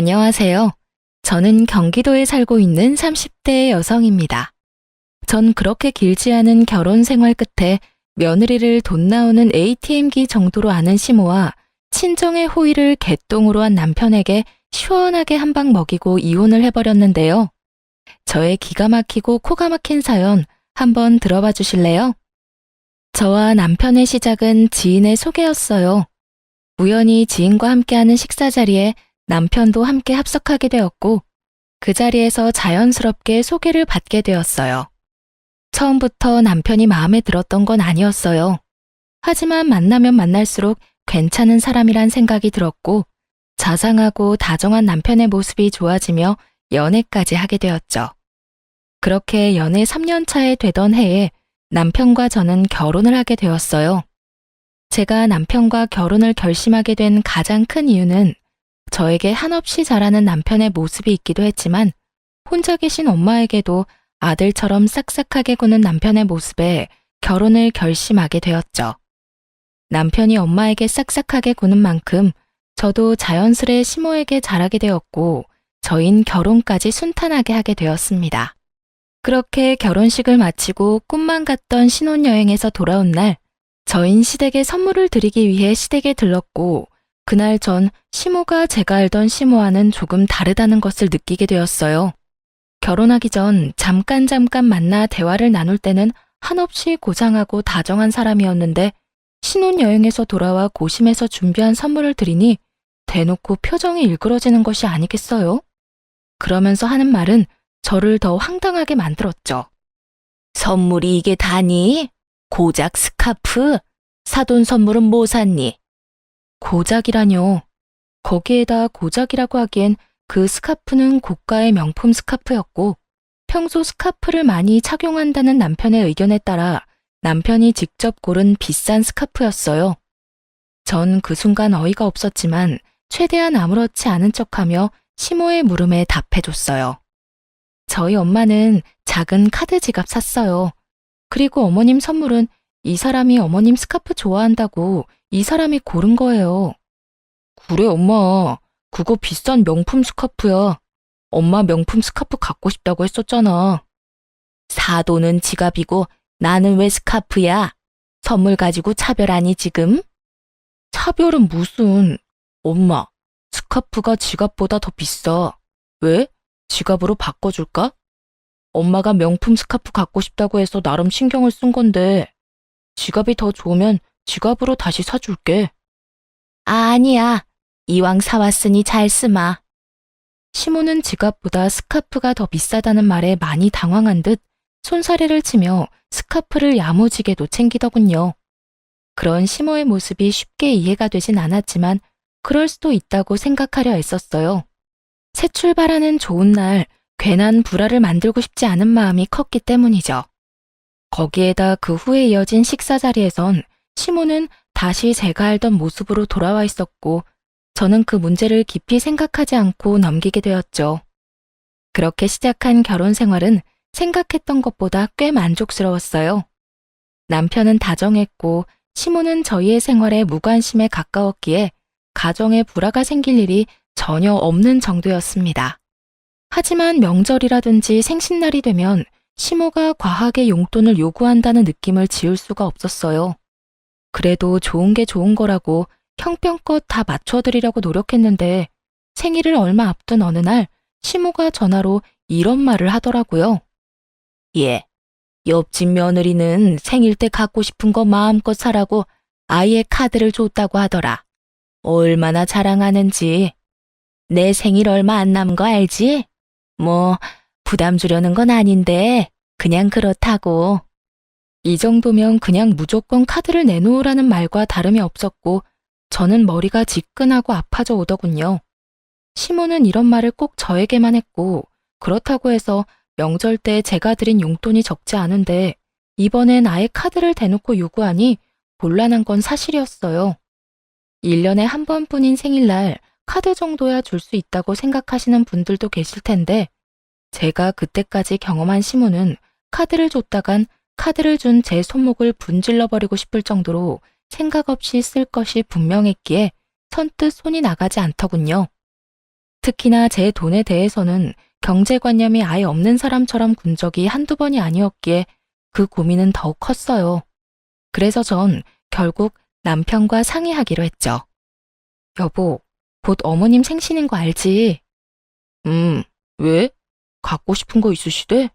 안녕하세요. 저는 경기도에 살고 있는 30대 여성입니다. 전 그렇게 길지 않은 결혼 생활 끝에 며느리를 돈 나오는 ATM기 정도로 아는 시모와 친정의 호의를 개똥으로 한 남편에게 시원하게 한 방 먹이고 이혼을 해버렸는데요. 저의 기가 막히고 코가 막힌 사연 한번 들어봐 주실래요? 저와 남편의 시작은 지인의 소개였어요. 우연히 지인과 함께하는 식사 자리에 남편도 함께 합석하게 되었고 그 자리에서 자연스럽게 소개를 받게 되었어요. 처음부터 남편이 마음에 들었던 건 아니었어요. 하지만 만나면 만날수록 괜찮은 사람이란 생각이 들었고 자상하고 다정한 남편의 모습이 좋아지며 연애까지 하게 되었죠. 그렇게 연애 3년 차에 되던 해에 남편과 저는 결혼을 하게 되었어요. 제가 남편과 결혼을 결심하게 된 가장 큰 이유는 저에게 한없이 잘하는 남편의 모습이 있기도 했지만 혼자 계신 엄마에게도 아들처럼 싹싹하게 구는 남편의 모습에 결혼을 결심하게 되었죠. 남편이 엄마에게 싹싹하게 구는 만큼 저도 자연스레 시모에게 잘하게 되었고 저흰 결혼까지 순탄하게 하게 되었습니다. 그렇게 결혼식을 마치고 꿈만 같던 신혼여행에서 돌아온 날 저흰 시댁에 선물을 드리기 위해 시댁에 들렀고 그날 전 시모가 제가 알던 시모와는 조금 다르다는 것을 느끼게 되었어요. 결혼하기 전 잠깐 만나 대화를 나눌 때는 한없이 고상하고 다정한 사람이었는데 신혼여행에서 돌아와 고심해서 준비한 선물을 드리니 대놓고 표정이 일그러지는 것이 아니겠어요? 그러면서 하는 말은 저를 더 황당하게 만들었죠. 선물이 이게 다니? 고작 스카프? 사돈 선물은 뭐 샀니? 고작이라뇨. 거기에다 고작이라고 하기엔 그 스카프는 고가의 명품 스카프였고 평소 스카프를 많이 착용한다는 남편의 의견에 따라 남편이 직접 고른 비싼 스카프였어요. 전 그 순간 어이가 없었지만 최대한 아무렇지 않은 척하며 시모의 물음에 답해줬어요. 저희 엄마는 작은 카드 지갑 샀어요. 그리고 어머님 선물은 이 사람이 어머님 스카프 좋아한다고 이 사람이 고른 거예요. 그래, 엄마. 그거 비싼 명품 스카프야. 엄마 명품 스카프 갖고 싶다고 했었잖아. 사돈은 지갑이고 나는 왜 스카프야? 선물 가지고 차별하니 지금? 차별은 무슨. 엄마, 스카프가 지갑보다 더 비싸. 왜? 지갑으로 바꿔줄까? 엄마가 명품 스카프 갖고 싶다고 해서 나름 신경을 쓴 건데 지갑이 더 좋으면 지갑으로 다시 사줄게. 아니야. 이왕 사왔으니 잘 쓰마. 시모는 지갑보다 스카프가 더 비싸다는 말에 많이 당황한 듯 손사래를 치며 스카프를 야무지게도 챙기더군요. 그런 시모의 모습이 쉽게 이해가 되진 않았지만 그럴 수도 있다고 생각하려 애썼어요. 새 출발하는 좋은 날 괜한 불화를 만들고 싶지 않은 마음이 컸기 때문이죠. 거기에다 그 후에 이어진 식사 자리에선 시모는 다시 제가 알던 모습으로 돌아와 있었고 저는 그 문제를 깊이 생각하지 않고 넘기게 되었죠. 그렇게 시작한 결혼 생활은 생각했던 것보다 꽤 만족스러웠어요. 남편은 다정했고 시모는 저희의 생활에 무관심에 가까웠기에 가정에 불화가 생길 일이 전혀 없는 정도였습니다. 하지만 명절이라든지 생신날이 되면 시모가 과하게 용돈을 요구한다는 느낌을 지울 수가 없었어요. 그래도 좋은 게 좋은 거라고 형편껏 다 맞춰드리려고 노력했는데 생일을 얼마 앞둔 어느 날 시모가 전화로 이런 말을 하더라고요. 예, 옆집 며느리는 생일 때 갖고 싶은 거 마음껏 사라고 아예 카드를 줬다고 하더라. 얼마나 자랑하는지. 내 생일 얼마 안 남은 거 알지? 뭐 부담 주려는 건 아닌데 그냥 그렇다고. 이 정도면 그냥 무조건 카드를 내놓으라는 말과 다름이 없었고 저는 머리가 지끈하고 아파져 오더군요. 시모는 이런 말을 꼭 저에게만 했고 그렇다고 해서 명절 때 제가 드린 용돈이 적지 않은데 이번엔 아예 카드를 대놓고 요구하니 곤란한 건 사실이었어요. 1년에 한 번뿐인 생일날 카드 정도야 줄 수 있다고 생각하시는 분들도 계실 텐데 제가 그때까지 경험한 시모는 카드를 줬다간 카드를 준 제 손목을 분질러버리고 싶을 정도로 생각 없이 쓸 것이 분명했기에 선뜻 손이 나가지 않더군요. 특히나 제 돈에 대해서는 경제관념이 아예 없는 사람처럼 군 적이 한두 번이 아니었기에 그 고민은 더욱 컸어요. 그래서 전 결국 남편과 상의하기로 했죠. 여보, 곧 어머님 생신인 거 알지? 왜? 갖고 싶은 거 있으시대?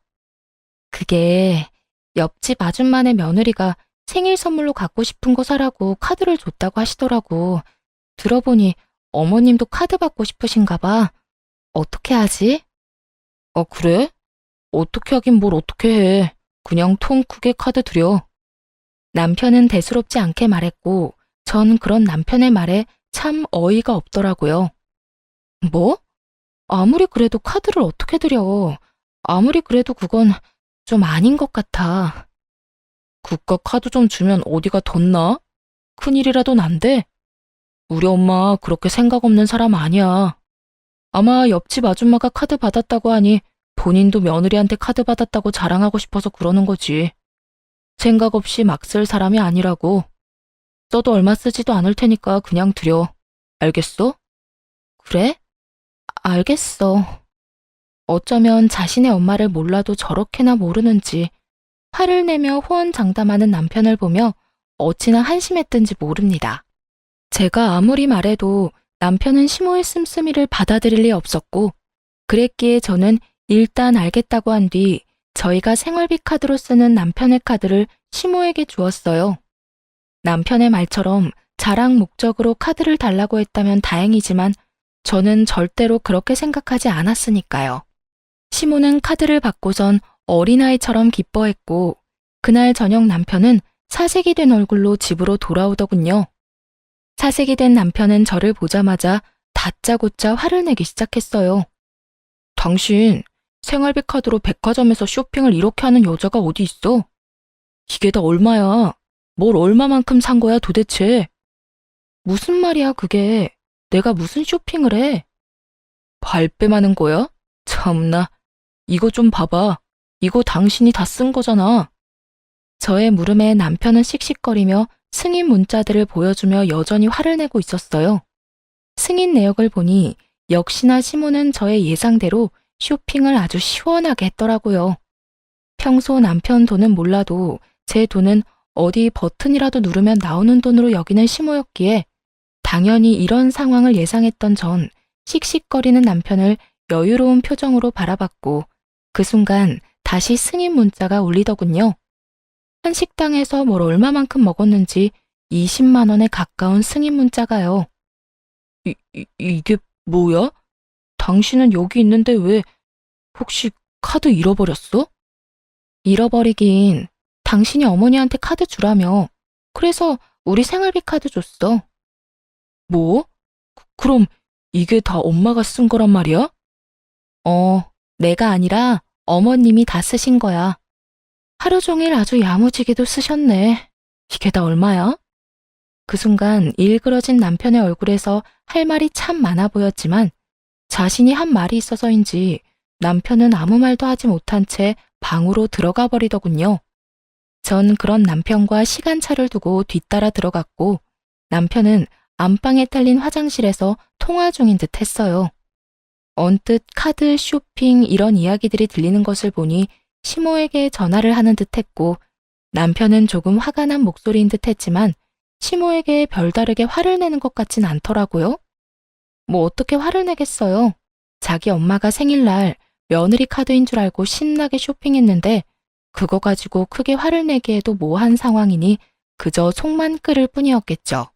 그게 옆집 아줌마네 며느리가 생일 선물로 갖고 싶은 거 사라고 카드를 줬다고 하시더라고. 들어보니 어머님도 카드 받고 싶으신가 봐. 어떻게 하지? 그래? 어떻게 하긴 뭘 어떻게 해. 그냥 통 크게 카드 드려. 남편은 대수롭지 않게 말했고, 전 그런 남편의 말에 참 어이가 없더라고요. 뭐? 아무리 그래도 카드를 어떻게 드려. 아무리 그래도 그건 좀 아닌 것 같아. 그깟 카드 좀 주면 어디가 덧나? 큰일이라도 난대? 우리 엄마 그렇게 생각 없는 사람 아니야. 아마 옆집 아줌마가 카드 받았다고 하니 본인도 며느리한테 카드 받았다고 자랑하고 싶어서 그러는 거지. 생각 없이 막 쓸 사람이 아니라고. 써도 얼마 쓰지도 않을 테니까 그냥 드려. 알겠어? 그래? 알겠어. 어쩌면 자신의 엄마를 몰라도 저렇게나 모르는지 화를 내며 호언장담하는 남편을 보며 어찌나 한심했던지 모릅니다. 제가 아무리 말해도 남편은 시모의 씀씀이를 받아들일 리 없었고, 그랬기에 저는 일단 알겠다고 한 뒤 저희가 생활비 카드로 쓰는 남편의 카드를 시모에게 주었어요. 남편의 말처럼 자랑 목적으로 카드를 달라고 했다면 다행이지만 저는 절대로 그렇게 생각하지 않았으니까요. 시모는 카드를 받고선 어린아이처럼 기뻐했고, 그날 저녁 남편은 사색이 된 얼굴로 집으로 돌아오더군요. 사색이 된 남편은 저를 보자마자 다짜고짜 화를 내기 시작했어요. 당신 생활비 카드로 백화점에서 쇼핑을 이렇게 하는 여자가 어디 있어? 이게 다 얼마야? 뭘 얼마만큼 산 거야 도대체? 무슨 말이야 그게? 내가 무슨 쇼핑을 해? 발뺌하는 거야? 참나, 이거 좀 봐봐. 이거 당신이 다 쓴 거잖아. 저의 물음에 남편은 씩씩거리며 승인 문자들을 보여주며 여전히 화를 내고 있었어요. 승인 내역을 보니 역시나 시모는 저의 예상대로 쇼핑을 아주 시원하게 했더라고요. 평소 남편 돈은 몰라도 제 돈은 어디 버튼이라도 누르면 나오는 돈으로 여기는 시모였기에 당연히 이런 상황을 예상했던 전 씩씩거리는 남편을 여유로운 표정으로 바라봤고 그 순간 다시 승인 문자가 울리더군요. 한 식당에서 뭘 얼마만큼 먹었는지 20만 원에 가까운 승인 문자가요. 이게 뭐야? 당신은 여기 있는데 왜 혹시 카드 잃어버렸어? 잃어버리긴 당신이 어머니한테 카드 주라며. 그래서 우리 생활비 카드 줬어. 뭐? 그럼 이게 다 엄마가 쓴 거란 말이야? 내가 아니라 어머님이 다 쓰신 거야. 하루 종일 아주 야무지게도 쓰셨네. 이게 다 얼마야? 그 순간 일그러진 남편의 얼굴에서 할 말이 참 많아 보였지만 자신이 한 말이 있어서인지 남편은 아무 말도 하지 못한 채 방으로 들어가 버리더군요. 전 그런 남편과 시간차를 두고 뒤따라 들어갔고 남편은 안방에 딸린 화장실에서 통화 중인 듯 했어요. 언뜻 카드, 쇼핑 이런 이야기들이 들리는 것을 보니 시모에게 전화를 하는 듯 했고 남편은 조금 화가 난 목소리인 듯 했지만 시모에게 별다르게 화를 내는 것 같진 않더라고요. 뭐 어떻게 화를 내겠어요. 자기 엄마가 생일날 며느리 카드인 줄 알고 신나게 쇼핑했는데 그거 가지고 크게 화를 내기에도 모호한 상황이니 그저 속만 끓을 뿐이었겠죠.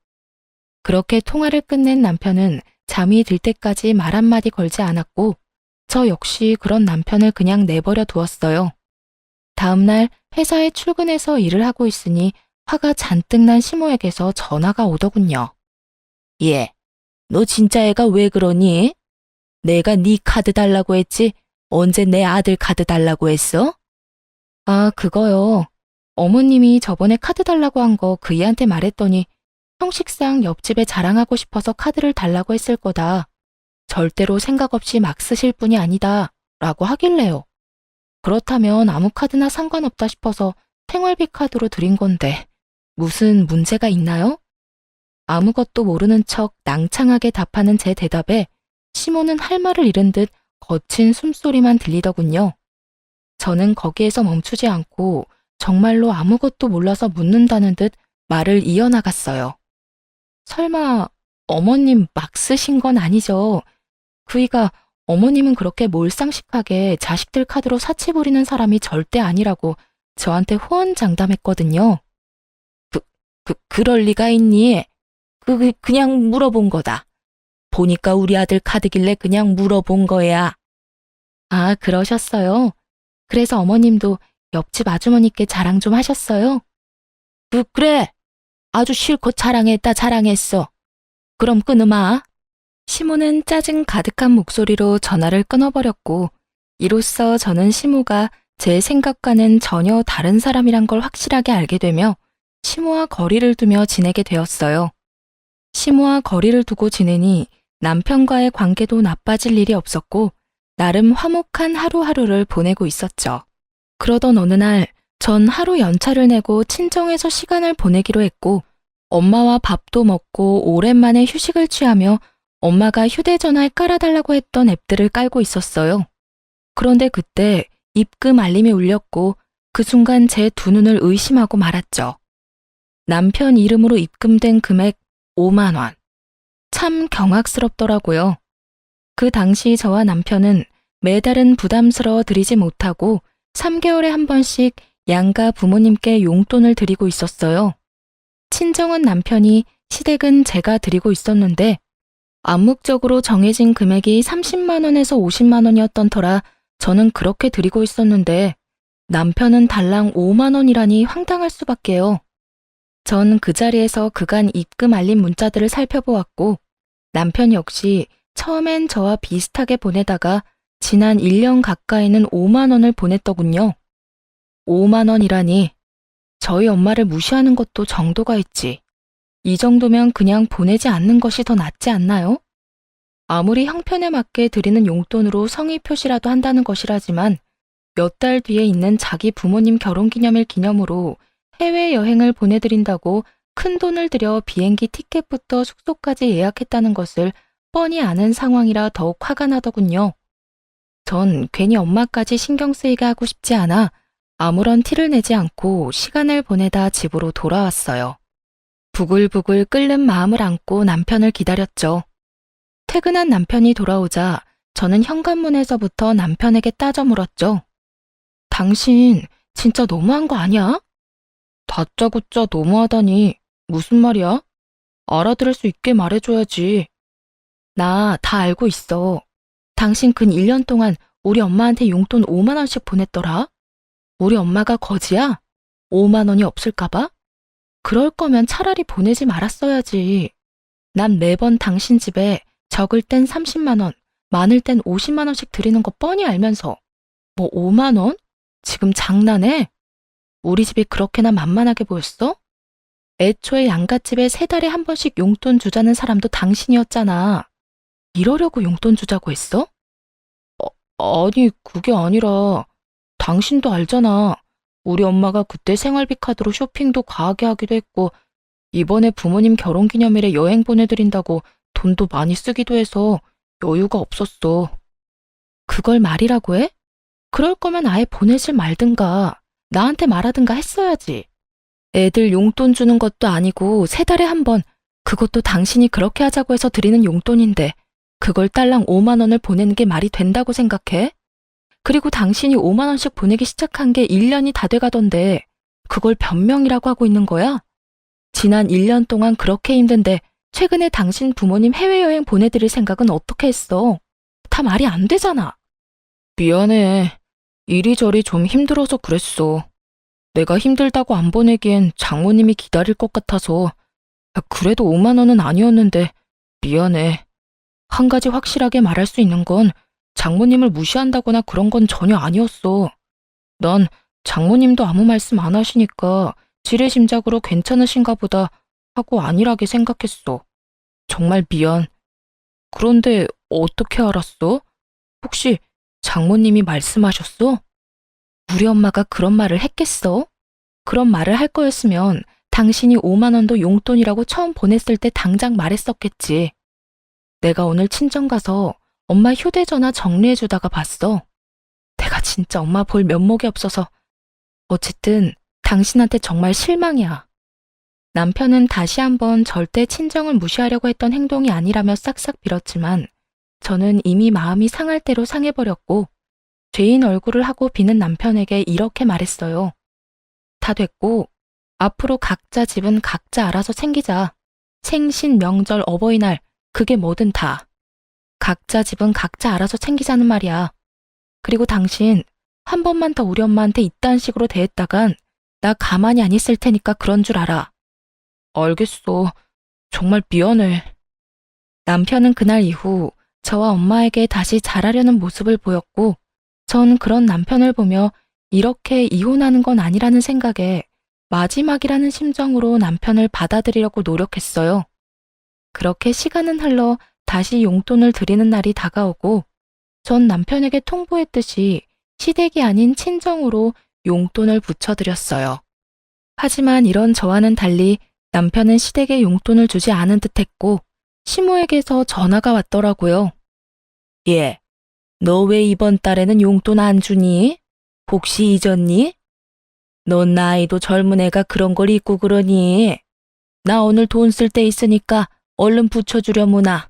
그렇게 통화를 끝낸 남편은 잠이 들 때까지 말 한마디 걸지 않았고 저 역시 그런 남편을 그냥 내버려 두었어요. 다음날 회사에 출근해서 일을 하고 있으니 화가 잔뜩 난 시모에게서 전화가 오더군요. 얘, 너 진짜 애가 왜 그러니? 내가 네 카드 달라고 했지 언제 내 아들 카드 달라고 했어? 아, 그거요. 어머님이 저번에 카드 달라고 한 거 그 애한테 말했더니 형식상 옆집에 자랑하고 싶어서 카드를 달라고 했을 거다. 절대로 생각 없이 막 쓰실 분이 아니다. 라고 하길래요. 그렇다면 아무 카드나 상관없다 싶어서 생활비 카드로 드린 건데 무슨 문제가 있나요? 아무것도 모르는 척 낭창하게 답하는 제 대답에 시모는 할 말을 잃은 듯 거친 숨소리만 들리더군요. 저는 거기에서 멈추지 않고 정말로 아무것도 몰라서 묻는다는 듯 말을 이어나갔어요. 설마 어머님 막 쓰신 건 아니죠? 그이가 어머님은 그렇게 몰상식하게 자식들 카드로 사치 부리는 사람이 절대 아니라고 저한테 호언장담했거든요. 그럴 리가 있니? 그냥 물어본 거다. 보니까 우리 아들 카드길래 그냥 물어본 거야. 아, 그러셨어요? 그래서 어머님도 옆집 아주머니께 자랑 좀 하셨어요? 그래. 아주 실컷 자랑했어. 그럼 끊으마. 시모는 짜증 가득한 목소리로 전화를 끊어버렸고, 이로써 저는 시모가 제 생각과는 전혀 다른 사람이란 걸 확실하게 알게 되며 시모와 거리를 두며 지내게 되었어요. 시모와 거리를 두고 지내니 남편과의 관계도 나빠질 일이 없었고 나름 화목한 하루하루를 보내고 있었죠. 그러던 어느 날 전 하루 연차를 내고 친정에서 시간을 보내기로 했고 엄마와 밥도 먹고 오랜만에 휴식을 취하며 엄마가 휴대전화에 깔아달라고 했던 앱들을 깔고 있었어요. 그런데 그때 입금 알림이 울렸고 그 순간 제 두 눈을 의심하고 말았죠. 남편 이름으로 입금된 금액 5만 원. 참 경악스럽더라고요. 그 당시 저와 남편은 매달은 부담스러워 드리지 못하고 3개월에 한 번씩 양가 부모님께 용돈을 드리고 있었어요. 친정은 남편이, 시댁은 제가 드리고 있었는데 암묵적으로 정해진 금액이 30만 원에서 50만 원이었던 터라 저는 그렇게 드리고 있었는데 남편은 달랑 5만 원이라니 황당할 수밖에요. 전 그 자리에서 그간 입금 알림 문자들을 살펴보았고 남편 역시 처음엔 저와 비슷하게 보내다가 지난 1년 가까이는 5만 원을 보냈더군요. 5만 원이라니 저희 엄마를 무시하는 것도 정도가 있지. 이 정도면 그냥 보내지 않는 것이 더 낫지 않나요? 아무리 형편에 맞게 드리는 용돈으로 성의 표시라도 한다는 것이라지만 몇 달 뒤에 있는 자기 부모님 결혼기념일 기념으로 해외여행을 보내드린다고 큰 돈을 들여 비행기 티켓부터 숙소까지 예약했다는 것을 뻔히 아는 상황이라 더욱 화가 나더군요. 전 괜히 엄마까지 신경 쓰이게 하고 싶지 않아 아무런 티를 내지 않고 시간을 보내다 집으로 돌아왔어요. 부글부글 끓는 마음을 안고 남편을 기다렸죠. 퇴근한 남편이 돌아오자 저는 현관문에서부터 남편에게 따져 물었죠. 당신 진짜 너무한 거 아니야? 다짜고짜 너무하다니 무슨 말이야? 알아들을 수 있게 말해줘야지. 나 다 알고 있어. 당신 근 1년 동안 우리 엄마한테 용돈 5만 원씩 보냈더라. 우리 엄마가 거지야? 5만 원이 없을까봐? 그럴 거면 차라리 보내지 말았어야지. 난 매번 당신 집에 적을 땐 30만 원, 많을 땐 50만 원씩 드리는 거 뻔히 알면서 뭐 5만 원? 지금 장난해? 우리 집이 그렇게나 만만하게 보였어? 애초에 양갓집에 3달에 한 번씩 용돈 주자는 사람도 당신이었잖아. 이러려고 용돈 주자고 했어? 아니, 그게 아니라 당신도 알잖아. 우리 엄마가 그때 생활비 카드로 쇼핑도 과하게 하기도 했고 이번에 부모님 결혼기념일에 여행 보내드린다고 돈도 많이 쓰기도 해서 여유가 없었어. 그걸 말이라고 해? 그럴 거면 아예 보내질 말든가 나한테 말하든가 했어야지. 애들 용돈 주는 것도 아니고 3달에 한 번, 그것도 당신이 그렇게 하자고 해서 드리는 용돈인데 그걸 딸랑 5만 원을 보내는 게 말이 된다고 생각해? 그리고 당신이 5만 원씩 보내기 시작한 게 1년이 다 돼가던데 그걸 변명이라고 하고 있는 거야? 지난 1년 동안 그렇게 힘든데 최근에 당신 부모님 해외여행 보내드릴 생각은 어떻게 했어? 다 말이 안 되잖아. 미안해. 이리저리 좀 힘들어서 그랬어. 내가 힘들다고 안 보내기엔 장모님이 기다릴 것 같아서. 그래도 5만 원은 아니었는데 미안해. 한 가지 확실하게 말할 수 있는 건 장모님을 무시한다거나 그런 건 전혀 아니었어. 난 장모님도 아무 말씀 안 하시니까 지레심작으로 괜찮으신가 보다 하고 안일하게 생각했어. 정말 미안. 그런데 어떻게 알았어? 혹시 장모님이 말씀하셨어? 우리 엄마가 그런 말을 했겠어? 그런 말을 할 거였으면 당신이 5만 원도 용돈이라고 처음 보냈을 때 당장 말했었겠지. 내가 오늘 친정 가서 엄마 휴대전화 정리해주다가 봤어. 내가 진짜 엄마 볼 면목이 없어서. 어쨌든 당신한테 정말 실망이야. 남편은 다시 한번 절대 친정을 무시하려고 했던 행동이 아니라며 싹싹 빌었지만 저는 이미 마음이 상할 대로 상해버렸고 죄인 얼굴을 하고 비는 남편에게 이렇게 말했어요. 다 됐고 앞으로 각자 집은 각자 알아서 챙기자. 생신, 명절, 어버이날 그게 뭐든 다. 각자 집은 각자 알아서 챙기자는 말이야. 그리고 당신 한 번만 더 우리 엄마한테 이딴 식으로 대했다간 나 가만히 안 있을 테니까 그런 줄 알아. 알겠어. 정말 미안해. 남편은 그날 이후 저와 엄마에게 다시 잘하려는 모습을 보였고 전 그런 남편을 보며 이렇게 이혼하는 건 아니라는 생각에 마지막이라는 심정으로 남편을 받아들이려고 노력했어요. 그렇게 시간은 흘러 다시 용돈을 드리는 날이 다가오고 전 남편에게 통보했듯이 시댁이 아닌 친정으로 용돈을 붙여드렸어요. 하지만 이런 저와는 달리 남편은 시댁에 용돈을 주지 않은 듯했고 시모에게서 전화가 왔더라고요. 예, 너 왜 이번 달에는 용돈 안 주니? 혹시 잊었니? 넌 나이도 젊은 애가 그런 걸 잊고 그러니? 나 오늘 돈 쓸 때 있으니까 얼른 붙여주려무나.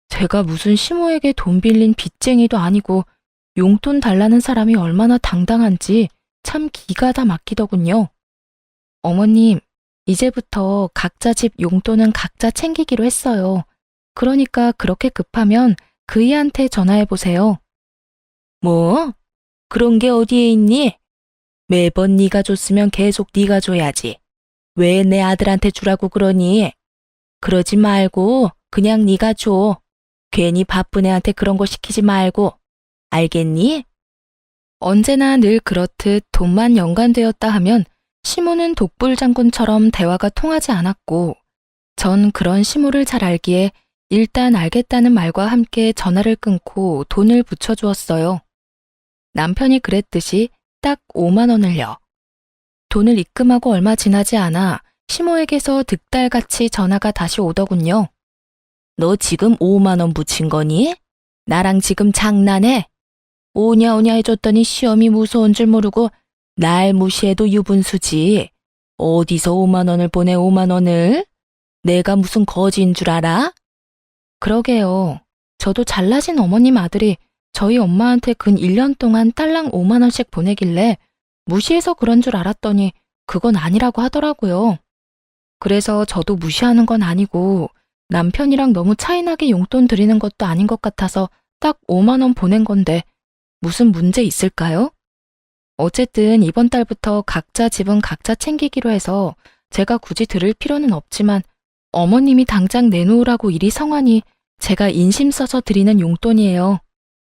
제가 무슨 시모에게 돈 빌린 빚쟁이도 아니고 용돈 달라는 사람이 얼마나 당당한지 참 기가 다 막히더군요. 어머님, 이제부터 각자 집 용돈은 각자 챙기기로 했어요. 그러니까 그렇게 급하면 그이한테 전화해보세요. 뭐? 그런 게 어디에 있니? 매번 네가 줬으면 계속 네가 줘야지. 왜 내 아들한테 주라고 그러니? 그러지 말고 그냥 네가 줘. 괜히 바쁜 애한테 그런 거 시키지 말고. 알겠니? 언제나 늘 그렇듯 돈만 연관되었다 하면 시모는 독불장군처럼 대화가 통하지 않았고 전 그런 시모를 잘 알기에 일단 알겠다는 말과 함께 전화를 끊고 돈을 붙여주었어요. 남편이 그랬듯이 딱 5만 원을요. 돈을 입금하고 얼마 지나지 않아 시모에게서 득달같이 전화가 다시 오더군요. 너 지금 5만 원 붙인 거니? 나랑 지금 장난해? 오냐오냐 해줬더니 시험이 무서운 줄 모르고 날 무시해도 유분수지. 어디서 5만 원을 보내 5만 원을? 내가 무슨 거지인 줄 알아? 그러게요. 저도 잘나신 어머님 아들이 저희 엄마한테 근 1년 동안 딸랑 5만 원씩 보내길래 무시해서 그런 줄 알았더니 그건 아니라고 하더라고요. 그래서 저도 무시하는 건 아니고 남편이랑 너무 차이나게 용돈 드리는 것도 아닌 것 같아서 딱 5만 원 보낸 건데 무슨 문제 있을까요? 어쨌든 이번 달부터 각자 집은 각자 챙기기로 해서 제가 굳이 드릴 필요는 없지만 어머님이 당장 내놓으라고 이리 성하니 제가 인심 써서 드리는 용돈이에요.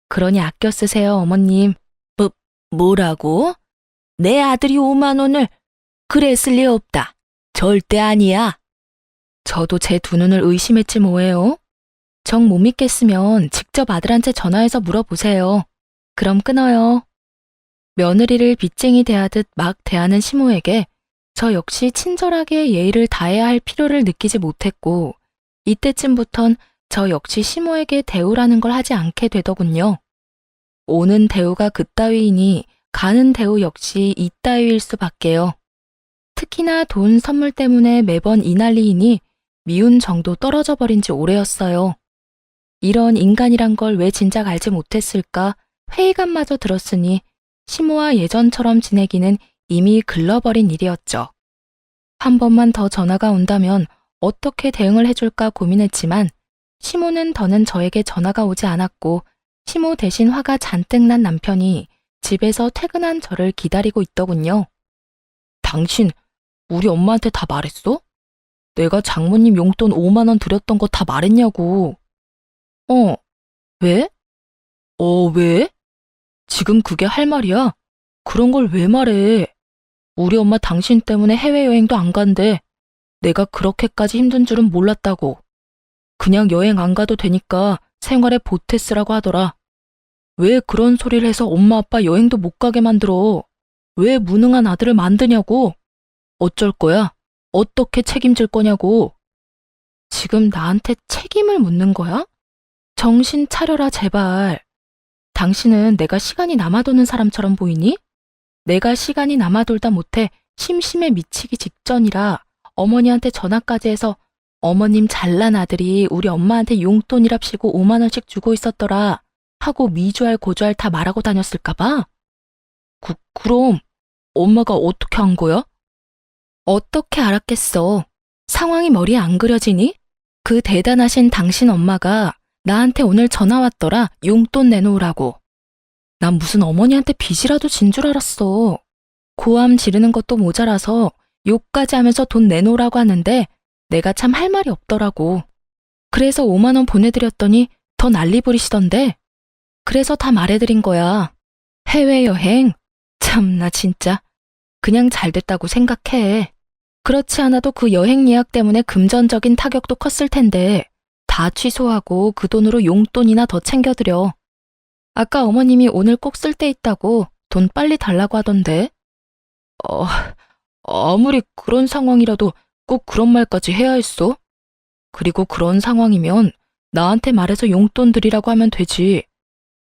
그러니 아껴 쓰세요, 어머님. 뭐라고? 내 아들이 5만 원을? 그랬을 리 없다. 절대 아니야. 저도 제 두 눈을 의심했지 뭐예요. 정 못 믿겠으면 직접 아들한테 전화해서 물어보세요. 그럼 끊어요. 며느리를 빚쟁이 대하듯 막 대하는 시모에게 저 역시 친절하게 예의를 다해야 할 필요를 느끼지 못했고 이때쯤부턴 저 역시 시모에게 대우라는 걸 하지 않게 되더군요. 오는 대우가 그따위이니 가는 대우 역시 이따위일 수밖에요. 특히나 돈 선물 때문에 매번 이 난리이니 미운 정도 떨어져 버린 지 오래였어요. 이런 인간이란 걸 왜 진작 알지 못했을까 회의감마저 들었으니 시모와 예전처럼 지내기는 이미 글러버린 일이었죠. 한 번만 더 전화가 온다면 어떻게 대응을 해줄까 고민했지만 시모는 더는 저에게 전화가 오지 않았고 시모 대신 화가 잔뜩 난 남편이 집에서 퇴근한 저를 기다리고 있더군요. 당신 우리 엄마한테 다 말했어? 내가 장모님 용돈 5만 원 드렸던 거 다 말했냐고. 왜? 왜? 지금 그게 할 말이야? 그런 걸 왜 말해? 우리 엄마 당신 때문에 해외여행도 안 간대. 내가 그렇게까지 힘든 줄은 몰랐다고. 그냥 여행 안 가도 되니까 생활에 보태 쓰라고 하더라. 왜 그런 소리를 해서 엄마 아빠 여행도 못 가게 만들어? 왜 무능한 아들을 만드냐고? 어쩔 거야? 어떻게 책임질 거냐고? 지금 나한테 책임을 묻는 거야? 정신 차려라, 제발. 당신은 내가 시간이 남아도는 사람처럼 보이니? 내가 시간이 남아돌다 못해 심심해 미치기 직전이라 어머니한테 전화까지 해서 어머님 잘난 아들이 우리 엄마한테 용돈이랍시고 5만 원씩 주고 있었더라 하고 미주알 고주알 다 말하고 다녔을까봐? 그럼 엄마가 어떻게 한 거야? 어떻게 알았겠어. 상황이 머리에 안 그려지니? 그 대단하신 당신 엄마가 나한테 오늘 전화 왔더라. 용돈 내놓으라고. 난 무슨 어머니한테 빚이라도 진 줄 알았어. 고함 지르는 것도 모자라서 욕까지 하면서 돈 내놓으라고 하는데 내가 참 할 말이 없더라고. 그래서 5만 원 보내드렸더니 더 난리 부리시던데. 그래서 다 말해드린 거야. 해외여행? 참나 진짜. 그냥 잘 됐다고 생각해. 그렇지 않아도 그 여행 예약 때문에 금전적인 타격도 컸을 텐데 다 취소하고 그 돈으로 용돈이나 더 챙겨드려. 아까 어머님이 오늘 꼭 쓸 데 있다고 돈 빨리 달라고 하던데. 아무리 그런 상황이라도 꼭 그런 말까지 해야 했어? 그리고 그런 상황이면 나한테 말해서 용돈 드리라고 하면 되지.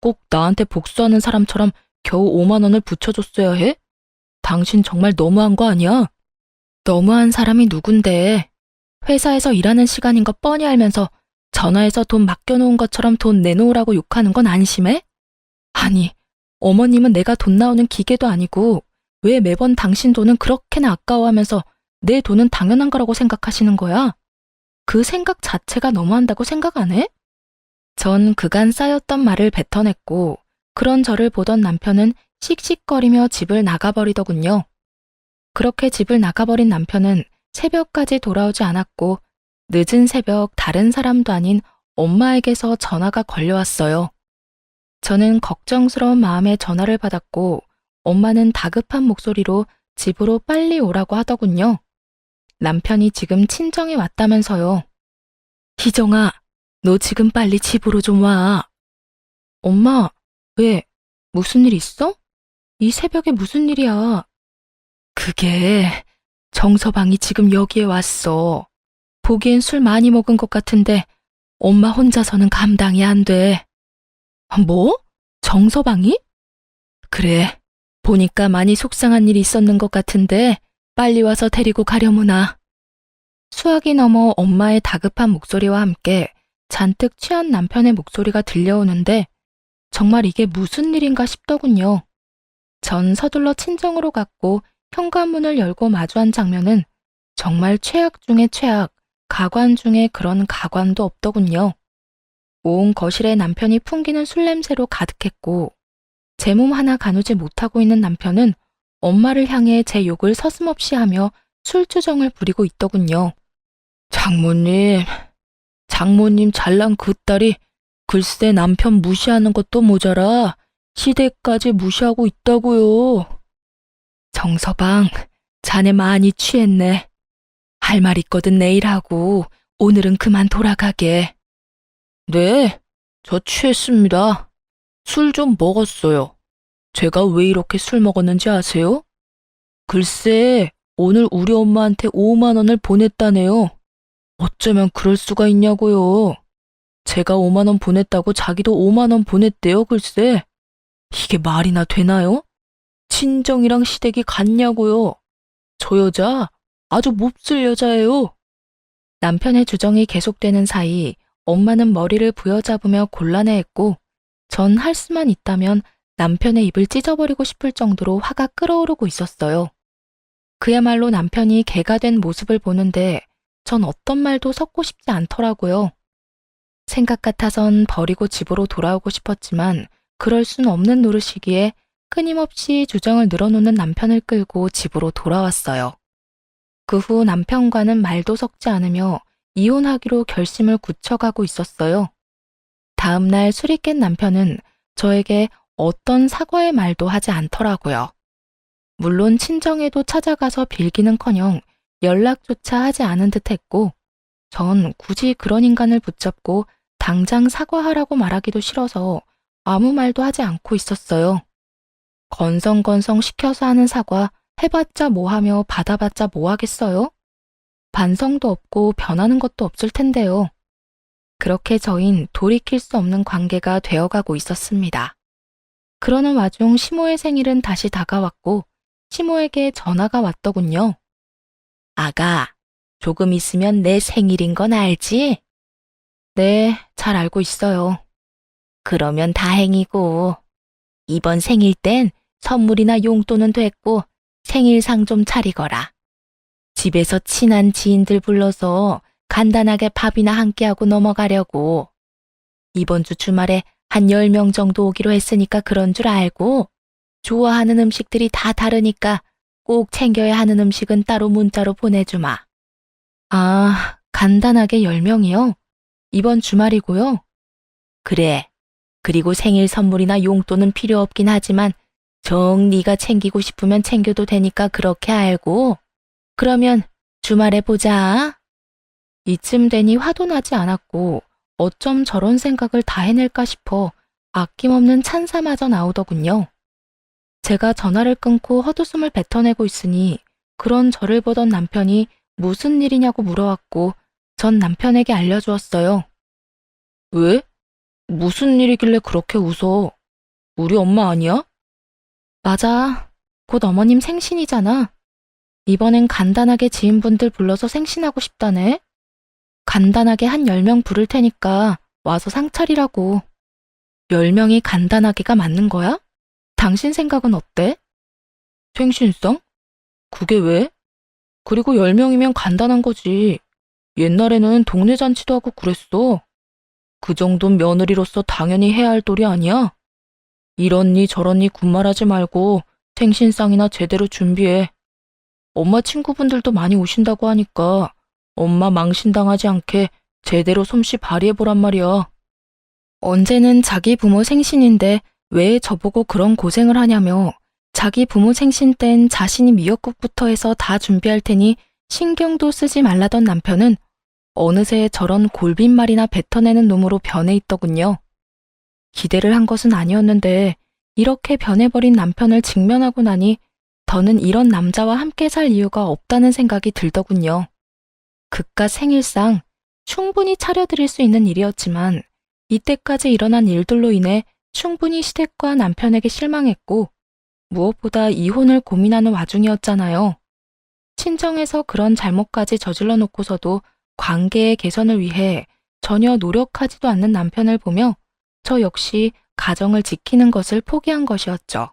꼭 나한테 복수하는 사람처럼 겨우 5만 원을 붙여줬어야 해? 당신 정말 너무한 거 아니야? 너무한 사람이 누군데. 회사에서 일하는 시간인 거 뻔히 알면서 전화해서 돈 맡겨놓은 것처럼 돈 내놓으라고 욕하는 건 안심해? 아니, 어머님은 내가 돈 나오는 기계도 아니고 왜 매번 당신 돈은 그렇게나 아까워하면서 내 돈은 당연한 거라고 생각하시는 거야? 그 생각 자체가 너무한다고 생각 안 해? 전 그간 쌓였던 말을 뱉어냈고 그런 저를 보던 남편은 씩씩거리며 집을 나가버리더군요. 그렇게 집을 나가버린 남편은 새벽까지 돌아오지 않았고 늦은 새벽 다른 사람도 아닌 엄마에게서 전화가 걸려왔어요. 저는 걱정스러운 마음에 전화를 받았고 엄마는 다급한 목소리로 집으로 빨리 오라고 하더군요. 남편이 지금 친정에 왔다면서요. 희정아, 너 지금 빨리 집으로 좀 와. 엄마, 왜? 무슨 일 있어? 이 새벽에 무슨 일이야? 그게 정서방이 지금 여기에 왔어. 보기엔 술 많이 먹은 것 같은데 엄마 혼자서는 감당이 안 돼. 뭐? 정서방이? 그래, 보니까 많이 속상한 일이 있었는 것 같은데 빨리 와서 데리고 가려무나. 수학이 넘어 엄마의 다급한 목소리와 함께 잔뜩 취한 남편의 목소리가 들려오는데 정말 이게 무슨 일인가 싶더군요. 전 서둘러 친정으로 갔고 현관문을 열고 마주한 장면은 정말 최악 중의 최악, 가관 중에 그런 가관도 없더군요. 온 거실에 남편이 풍기는 술 냄새로 가득했고 제 몸 하나 가누지 못하고 있는 남편은 엄마를 향해 제 욕을 서슴없이 하며 술주정을 부리고 있더군요. 장모님 잘난 그 딸이 글쎄 남편 무시하는 것도 모자라 시댁까지 무시하고 있다고요. 정서방, 자네 많이 취했네. 할 말 있거든 내일 하고 오늘은 그만 돌아가게. 네, 저 취했습니다. 술 좀 먹었어요. 제가 왜 이렇게 술 먹었는지 아세요? 글쎄, 오늘 우리 엄마한테 5만 원을 보냈다네요. 어쩌면 그럴 수가 있냐고요. 제가 5만 원 보냈다고 자기도 5만 원 보냈대요, 글쎄. 이게 말이나 되나요? 친정이랑 시댁이 같냐고요. 저 여자 아주 몹쓸 여자예요. 남편의 주정이 계속되는 사이 엄마는 머리를 부여잡으며 곤란해했고 전 할 수만 있다면 남편의 입을 찢어버리고 싶을 정도로 화가 끓어오르고 있었어요. 그야말로 남편이 개가 된 모습을 보는데 전 어떤 말도 섞고 싶지 않더라고요. 생각 같아선 버리고 집으로 돌아오고 싶었지만 그럴 순 없는 노릇이기에 끊임없이 주정을 늘어놓는 남편을 끌고 집으로 돌아왔어요. 그 후 남편과는 말도 섞지 않으며 이혼하기로 결심을 굳혀가고 있었어요. 다음 날 술이 깬 남편은 저에게 어떤 사과의 말도 하지 않더라고요. 물론 친정에도 찾아가서 빌기는커녕 연락조차 하지 않은 듯 했고 전 굳이 그런 인간을 붙잡고 당장 사과하라고 말하기도 싫어서 아무 말도 하지 않고 있었어요. 건성건성 시켜서 하는 사과 해봤자 뭐하며 받아봤자 뭐하겠어요? 반성도 없고 변하는 것도 없을 텐데요. 그렇게 저흰 돌이킬 수 없는 관계가 되어가고 있었습니다. 그러는 와중 시모의 생일은 다시 다가왔고 시모에게 전화가 왔더군요. 아가, 조금 있으면 내 생일인 건 알지? 네, 잘 알고 있어요. 그러면 다행이고, 이번 생일 땐 선물이나 용돈은 됐고 생일상 좀 차리거라. 집에서 친한 지인들 불러서 간단하게 밥이나 함께하고 넘어가려고. 이번 주 주말에 한 10명 정도 오기로 했으니까 그런 줄 알고, 좋아하는 음식들이 다 다르니까 꼭 챙겨야 하는 음식은 따로 문자로 보내주마. 아, 간단하게 10명이요? 이번 주말이고요. 그래. 그리고 생일 선물이나 용돈은 필요 없긴 하지만 정 네가 챙기고 싶으면 챙겨도 되니까 그렇게 알고. 그러면 주말에 보자. 이쯤 되니 화도 나지 않았고 어쩜 저런 생각을 다 해낼까 싶어 아낌없는 찬사마저 나오더군요. 제가 전화를 끊고 헛웃음을 뱉어내고 있으니 그런 저를 보던 남편이 무슨 일이냐고 물어왔고 전 남편에게 알려주었어요. 왜? 무슨 일이길래 그렇게 웃어? 우리 엄마 아니야? 맞아. 곧 어머님 생신이잖아. 이번엔 간단하게 지인분들 불러서 생신하고 싶다네. 간단하게 한 10명 부를 테니까 와서 상 차리라고. 10명이 간단하게가 맞는 거야? 당신 생각은 어때? 생신상? 그게 왜? 그리고 10명이면 간단한 거지. 옛날에는 동네 잔치도 하고 그랬어. 그 정도는 며느리로서 당연히 해야 할 도리 아니야? 이런니 저런니 군말하지 말고 생신상이나 제대로 준비해. 엄마 친구분들도 많이 오신다고 하니까 엄마 망신당하지 않게 제대로 솜씨 발휘해보란 말이야. 언제는 자기 부모 생신인데 왜 저보고 그런 고생을 하냐며 자기 부모 생신 땐 자신이 미역국부터 해서 다 준비할 테니 신경도 쓰지 말라던 남편은 어느새 저런 골빈말이나 뱉어내는 놈으로 변해 있더군요. 기대를 한 것은 아니었는데 이렇게 변해버린 남편을 직면하고 나니 더는 이런 남자와 함께 살 이유가 없다는 생각이 들더군요. 그깟 생일상 충분히 차려드릴 수 있는 일이었지만 이때까지 일어난 일들로 인해 충분히 시댁과 남편에게 실망했고 무엇보다 이혼을 고민하는 와중이었잖아요. 친정에서 그런 잘못까지 저질러 놓고서도 관계의 개선을 위해 전혀 노력하지도 않는 남편을 보며 저 역시 가정을 지키는 것을 포기한 것이었죠.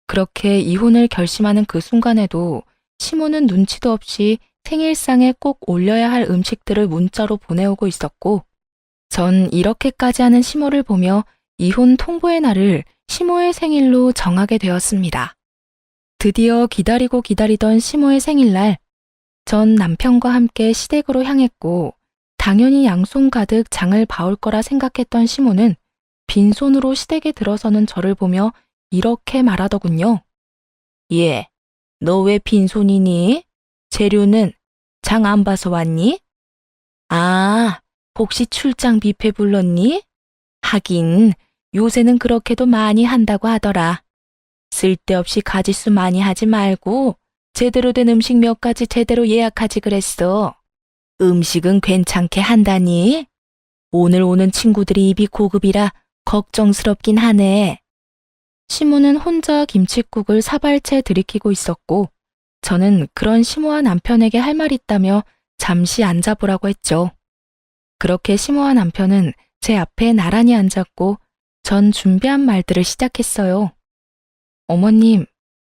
그렇게 이혼을 결심하는 그 순간에도 시모는 눈치도 없이 생일상에 꼭 올려야 할 음식들을 문자로 보내오고 있었고 전 이렇게까지 하는 시모를 보며 이혼 통보의 날을 시모의 생일로 정하게 되었습니다. 드디어 기다리고 기다리던 시모의 생일날, 전 남편과 함께 시댁으로 향했고 당연히 양손 가득 장을 봐올 거라 생각했던 시모는 빈손으로 시댁에 들어서는 저를 보며 이렇게 말하더군요. 예, 너 왜 빈손이니? 재료는 장 안 봐서 왔니? 아, 혹시 출장 뷔페 불렀니? 하긴 요새는 그렇게도 많이 한다고 하더라. 쓸데없이 가짓수 많이 하지 말고 제대로 된 음식 몇 가지 제대로 예약하지 그랬어. 음식은 괜찮게 한다니? 오늘 오는 친구들이 입이 고급이라 걱정스럽긴 하네. 시모는 혼자 김칫국을 사발채 들이키고 있었고 저는 그런 시모와 남편에게 할 말 있다며 잠시 앉아보라고 했죠. 그렇게 시모와 남편은 제 앞에 나란히 앉았고 전 준비한 말들을 시작했어요. 어머님,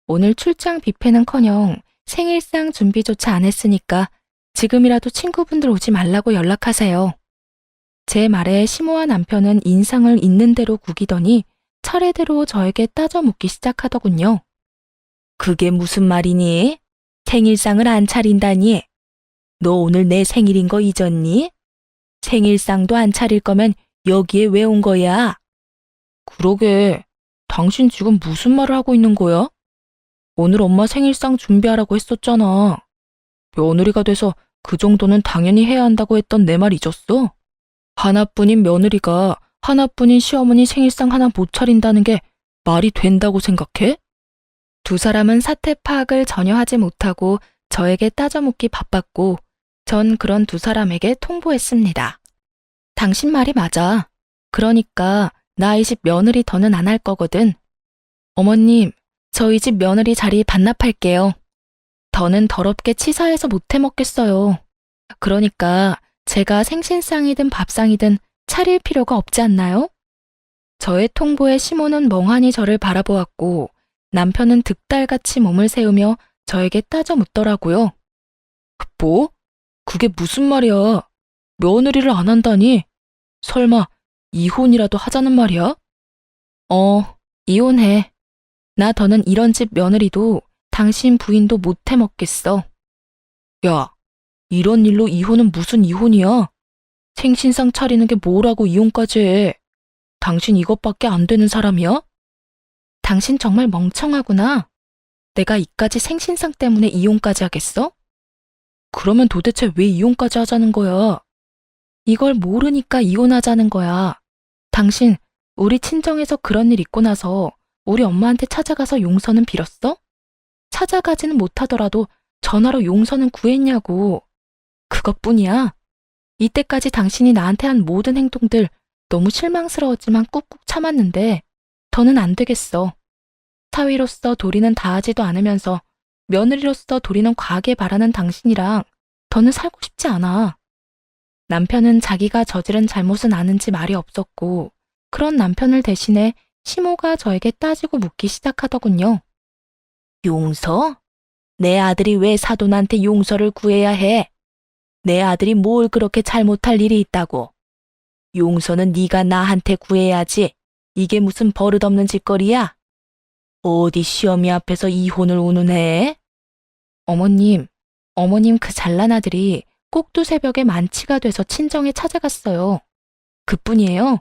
오늘 출장 뷔페는커녕 생일상 준비조차 안 했으니까 지금이라도 친구분들 오지 말라고 연락하세요. 제 말에 시모와 남편은 인상을 있는 대로 구기더니 차례대로 저에게 따져 묻기 시작하더군요. 그게 무슨 말이니? 생일상을 안 차린다니? 너 오늘 내 생일인 거 잊었니? 생일상도 안 차릴 거면 여기에 왜 온 거야? 그러게, 당신 지금 무슨 말을 하고 있는 거야? 오늘 엄마 생일상 준비하라고 했었잖아. 며느리가 돼서 그 정도는 당연히 해야 한다고 했던 내 말 잊었어? 하나뿐인 며느리가 하나뿐인 시어머니 생일상 하나 못 차린다는 게 말이 된다고 생각해? 두 사람은 사태 파악을 전혀 하지 못하고 저에게 따져묻기 바빴고 전 그런 두 사람에게 통보했습니다. 당신 말이 맞아. 그러니까 나 이 집 며느리 더는 안 할 거거든. 어머님, 저희 집 며느리 자리 반납할게요. 더는 더럽게 치사해서 못 해먹겠어요. 그러니까 제가 생신상이든 밥상이든 차릴 필요가 없지 않나요? 저의 통보에 시모는 멍하니 저를 바라보았고 남편은 득달같이 몸을 세우며 저에게 따져 묻더라고요. 뭐? 그게 무슨 말이야? 며느리를 안 한다니? 설마 이혼이라도 하자는 말이야? 이혼해. 나 더는 이런 집 며느리도 당신 부인도 못 해먹겠어. 야, 이런 일로 이혼은 무슨 이혼이야? 생신상 차리는 게 뭐라고 이혼까지 해? 당신 이것밖에 안 되는 사람이야? 당신 정말 멍청하구나. 내가 이까지 생신상 때문에 이혼까지 하겠어? 그러면 도대체 왜 이혼까지 하자는 거야? 이걸 모르니까 이혼하자는 거야. 당신, 우리 친정에서 그런 일 있고 나서 우리 엄마한테 찾아가서 용서는 빌었어? 찾아가지는 못하더라도 전화로 용서는 구했냐고. 그것뿐이야. 이때까지 당신이 나한테 한 모든 행동들 너무 실망스러웠지만 꾹꾹 참았는데 더는 안 되겠어. 사위로서 도리는 다하지도 않으면서 며느리로서 도리는 과하게 바라는 당신이랑 더는 살고 싶지 않아. 남편은 자기가 저지른 잘못은 아는지 말이 없었고 그런 남편을 대신해 시모가 저에게 따지고 묻기 시작하더군요. 용서? 내 아들이 왜 사돈한테 용서를 구해야 해? 내 아들이 뭘 그렇게 잘못할 일이 있다고? 용서는 네가 나한테 구해야지. 이게 무슨 버릇없는 짓거리야? 어디 시어미 앞에서 이혼을 운운해? 어머님 그 잘난 아들이 꼭두 새벽에 만취가 돼서 친정에 찾아갔어요. 그뿐이에요.